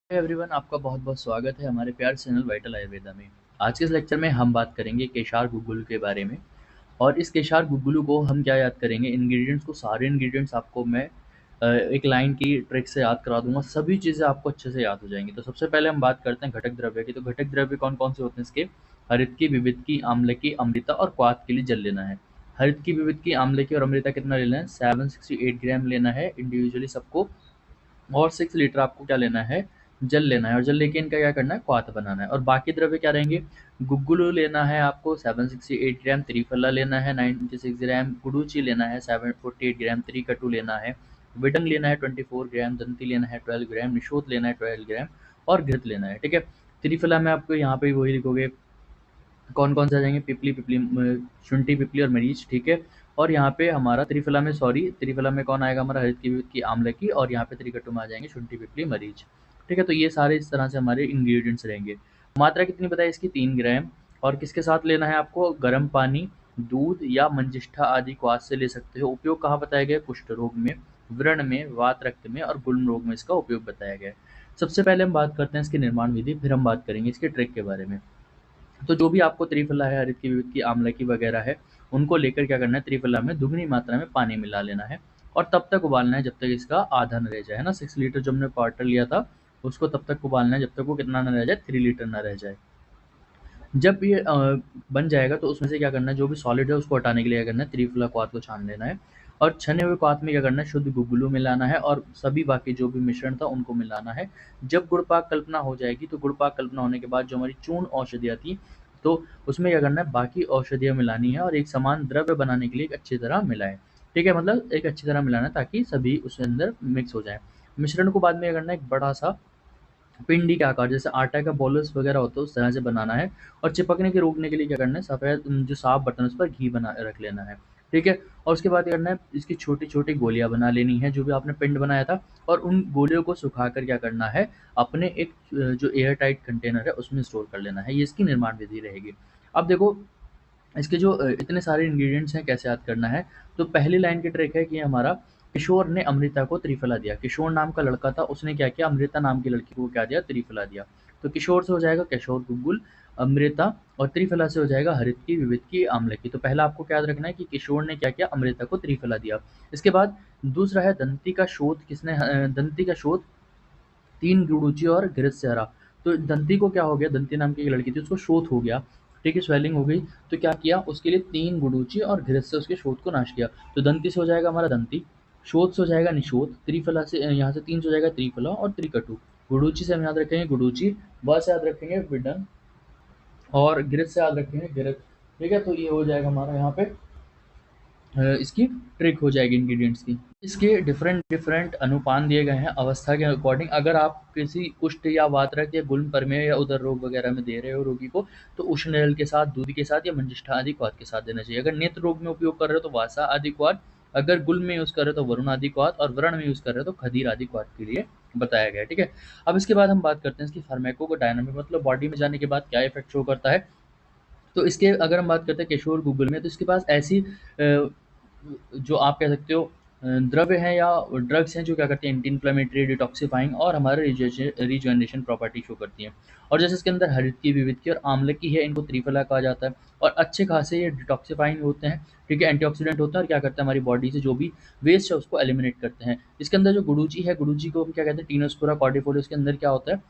Everyone, आपका बहुत बहुत स्वागत है हमारे प्यारे चैनल वाइटल आयुर्वेदा में। आज के इस लेक्चर में हम बात करेंगे केशार गुग्गुल के बारे में। और इस केशार गुग्गुलू को हम क्या याद करेंगे, इंग्रेडिएंट्स को, सारे इंग्रेडिएंट्स आपको मैं एक लाइन की ट्रिक से याद करा दूंगा, सभी चीज़ें आपको अच्छे से याद हो जाएंगी। तो सबसे पहले हम बात करते हैं घटक द्रव्य की। तो घटक द्रव्य कौन कौन से होते हैं इसके? हरित की, विविध की, आम्ल की, अमृता और क्वाथ के लिए जल लेना है। हरित की, विविध की, आम्ल की और अमृता कितना लेना है? 768 ग्राम लेना है इंडिविजुअली सबको। और 6 लीटर आपको क्या लेना है? जल लेना है। और जल लेके इनका क्या करना है? क्वाथ बनाना है। और बाकी द्रव्य क्या रहेंगे? गुग्गुलू लेना है आपको 768 ग्राम, त्रिफला लेना है 96 ग्राम, गुडूची लेना है 748 ग्राम, त्रिकटु लेना है, विडंग लेना है 24 ग्राम, दंती लेना है 12 ग्राम, निशोत लेना है 12 ग्राम और घृत लेना है। ठीक है। त्रिफला में आपको यहाँ पे वही लिखोगे, कौन कौन से आ जाएंगे? पिपली, शुंठी, पिपली और मरीच। ठीक है। और यहाँ पे हमारा त्रिफला में, सॉरी, त्रिफला में कौन आएगा हमारा? हरित की, विविध की, आम्ल की, और यहाँ पे त्रिकट्टू में आ जाएंगे शुंठी, पिपली, मरीच। ठीक है। तो ये सारे इस तरह से हमारे इंग्रेडिएंट्स रहेंगे। मात्रा कितनी बताई इसकी? 3 ग्राम। और किसके साथ लेना है आपको? गर्म पानी, दूध या मंजिष्ठा आदि क्वाथ से ले सकते हो। उपयोग कहाँ बताया गया? कुष्ठ रोग में, व्रण में, वात रक्त में और गुल्म रोग में इसका उपयोग बताया गया है। सबसे पहले हम बात करते हैं इसकी निर्माण विधि, फिर हम बात करेंगे इसके ट्रिक के बारे में। तो जो भी आपको त्रिफला है, हरित की, विविध की, आंवला की वगैरह है, उनको लेकर क्या करना है? त्रिफला में दुगनी मात्रा में पानी मिला लेना है और तब तक उबालना है जब तक इसका आधा न रह जाए, है ना। 6 लीटर जो हमने वाटर लिया था, उसको तब तक उबालना है जब तक वो कितना ना रह जाए? 3 लीटर ना रह जाए। जब ये बन जाएगा तो उसमें से क्या करना है? जो भी सॉलिड है उसको हटाने के लिए क्या करना है? त्रिफला क्वाथ को छान लेना है। और छने हुए क्वाथ में क्या करना है? शुद्ध गुग्गुलू मिलाना है और सभी बाकी जो भी मिश्रण था उनको मिलाना है। जब गुड़ पाक कल्पना हो जाएगी, तो गुड़ पाक कल्पना होने के बाद जो हमारी चूर्ण औषधियाँ थी, तो उसमें क्या करना है? बाकी औषधियाँ मिलानी है और एक समान द्रव्य बनाने के लिए एक अच्छी तरह मिलाएं। ठीक है, मतलब एक अच्छी तरह मिलाना है ताकि सभी उसके अंदर मिक्स हो जाए। मिश्रण को बाद में क्या करना है? एक बड़ा सा पिंडी के आकार, जैसे आटा का बोलस वगैरह होता है उस तरह से बनाना है। और चिपकने के रोकने के लिए क्या करना है? सफ़ेद जो साफ बर्तन है उस पर घी बना रख लेना है। ठीक है। और उसके बाद क्या करना है? इसकी छोटी छोटी गोलियां बना लेनी है, जो भी आपने पिंड बनाया था। और उन गोलियों को सुखाकर क्या करना है? अपने एक जो एयर टाइट कंटेनर है उसमें स्टोर कर लेना है। ये इसकी निर्माण विधि रहेगी। अब देखो, इसके जो इतने सारे इंग्रेडिएंट्स हैं, कैसे याद करना है? तो पहली लाइन की ट्रिक है कि हमारा किशोर ने अमृता को त्रिफला दिया। किशोर नाम का लड़का था, उसने क्या किया? अमृता नाम की लड़की को क्या दिया? त्रिफला दिया। तो किशोर से हो जाएगा किशोर गुग्गुल, अमृता, और त्रिफला से हो जाएगा हरित की, विविध की, आम्ल की। तो पहला आपको क्या याद रखना है कि किशोर ने क्या किया? अमृता को त्रिफला दिया। इसके बाद दूसरा है दंती का शोध। किसने? दंती का शोध 3 गुडुचि और घृत से हरा। तो दंती को क्या हो गया? दंती नाम की एक लड़की थी, उसको शोथ हो गया। ठीक है, स्वेलिंग हो गई। तो क्या किया? उसके लिए 3 गुडुचि और घृत से उसके शोथ को नाश किया। तो दंती से हो जाएगा हमारा दंती, शोथ से हो जाएगा निशोथ, त्रिफला से यहाँ से 3 से हो जाएगा त्रिफला और त्रिकटु। गुडुचि से हम याद रखेंगे गुडुचि, व से याद रखेंगे विडन, और घृत से याद रखेंगे घृत। ठीक है, तो ये हो जाएगा हमारा यहाँ पे इसकी ट्रिक हो जाएगी इंग्रेडिएंट्स की। इसके डिफरेंट डिफरेंट अनुपान दिए गए हैं अवस्था के अकॉर्डिंग। अगर आप किसी कुष्ठ या वातरक या गुल्म प्रमेह या उदर रोग वगैरह में दे रहे हो रोगी को, तो उष्ण जल के साथ, दूध के साथ या मंजिष्ठा आदि क्वाथ के साथ देना चाहिए। अगर नेत्र रोग में उपयोग कर रहे हो तो वासा आदि क्वाथ, अगर गुल्म में यूज कर रहे हो तो वरुण आदि क्वाथ, और व्रण में यूज कर रहे हो तो खदीर आदि क्वाथ के लिए बताया गया है। ठीक है। अब इसके बाद हम बात करते हैं इसकी फार्मेको को डायनामिक, मतलब बॉडी में जाने के बाद क्या इफेक्ट शो करता है। तो इसके अगर हम बात करते हैं किशोर गूगल में, तो इसके पास ऐसी जो आप कह सकते हो द्रव्य हैं या ड्रग्स हैं जो क्या करते हैं? एंटी इन्फ्लेमेटरी, डिटॉक्सिफाइंग और हमारे रिजुवेनेशन प्रॉपर्टी शो करती हैं। और जैसे इसके अंदर हरित की, विविध की और आम्ल की है, इनको त्रिफला कहा जाता है। और अच्छे खासे ये डिटॉक्सिफाइंग होते हैं। ठीक है, एंटीऑक्सीडेंट होता है और क्या करते हैं? हमारी बॉडी से जो भी वेस्ट है उसको एलिमिनेट करते हैं। इसके अंदर जो गुडुचि है, गुडुचि को हम क्या कहते हैं? टीनोस्पोरा कॉर्डिफोलिस। के अंदर क्या होता है?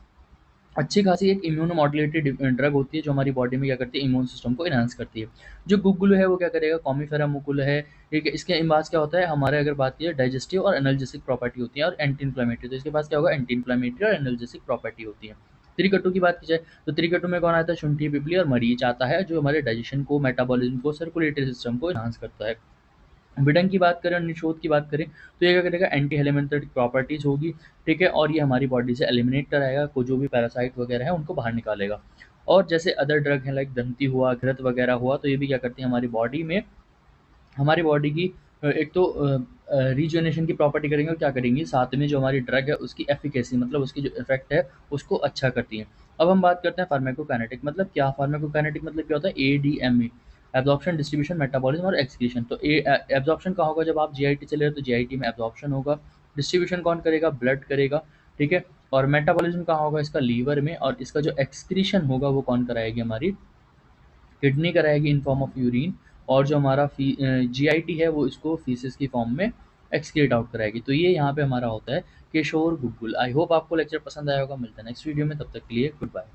अच्छी खासी एक इम्यूनो मॉड्यूलेटेड ड्रग होती है जो हमारी बॉडी में क्या करती है? इम्यून सिस्टम को एनहांस करती है। जो गुग्गुल है वो क्या करेगा? कॉमीफेरा मुकुल है। ठीक है, इसके पास क्या होता है? हमारे अगर बात की डाइजेस्टिव और एनाल्जेसिक प्रॉपर्टी होती है और एंटी इन्फ्लेमेटरी, तो इसके पास क्या होगा? एंटी इन्फ्लेमेटरी और एनाल्जेसिक प्रॉपर्टी होती है। त्रिकटु की बात की जाए तो त्रिकटु में कौन आता है? शुंठी, पिपली और मरीच आता है, जो हमारे डाइजेशन को, मेटाबॉलिज्म को, सर्कुलेटरी सिस्टम को एनहांस करता है। विडंग की बात करें और निषोध की बात करें, तो ये क्या करेगा? एंटी हेलेमेंथेटिक प्रॉपर्टीज होगी। ठीक है, और ये हमारी बॉडी से एलिमिनेट कराएगा, को जो भी पैरासाइट वगैरह है उनको बाहर निकालेगा। और जैसे अदर ड्रग हैं लाइक दंती हुआ, घृत वगैरह हुआ, तो ये भी क्या करती है? हमारी बॉडी में, हमारी बॉडी की एक तो रिजुवेनेशन की प्रॉपर्टी करेंगे और क्या करेंगी? साथ में जो हमारी ड्रग है उसकी एफिकेसी, मतलब उसकी जो इफेक्ट है उसको अच्छा करती है। अब हम बात करते हैं फार्माकोकाइनेटिक। मतलब क्या? फार्माकोकाइनेटिक मतलब क्या होता है? एडीएमई, एब्जॉर्प्शन, डिस्ट्रीब्यूशन, मेटाबॉलिज्म और एक्सक्रीशन। तो एब्जॉर्प्शन कहाँ होगा? जब आप जीआईटी चले रहे हो तो जीआईटी में एब्जॉर्प्शन होगा। डिस्ट्रीब्यूशन कौन करेगा? ब्लड करेगा। ठीक है। और मेटाबॉलिज्म कहाँ होगा इसका, लीवर में, और इसका जो एक्सक्रीशन होगा वो कौन कराएगी, हमारी किडनी कराएगी इन फॉर्म ऑफ यूरिन, और जो हमारा जीआईटी है वो इसको फीसेस की फॉर्म में एक्सक्रीट आउट कराएगी। तो ये यहाँ पे हमारा होता है किशोर गुग्गुल। आई होप आपको लेक्चर पसंद आया होगा। मिलता है नेक्स्ट वीडियो में, तब तक के लिए गुड बाय।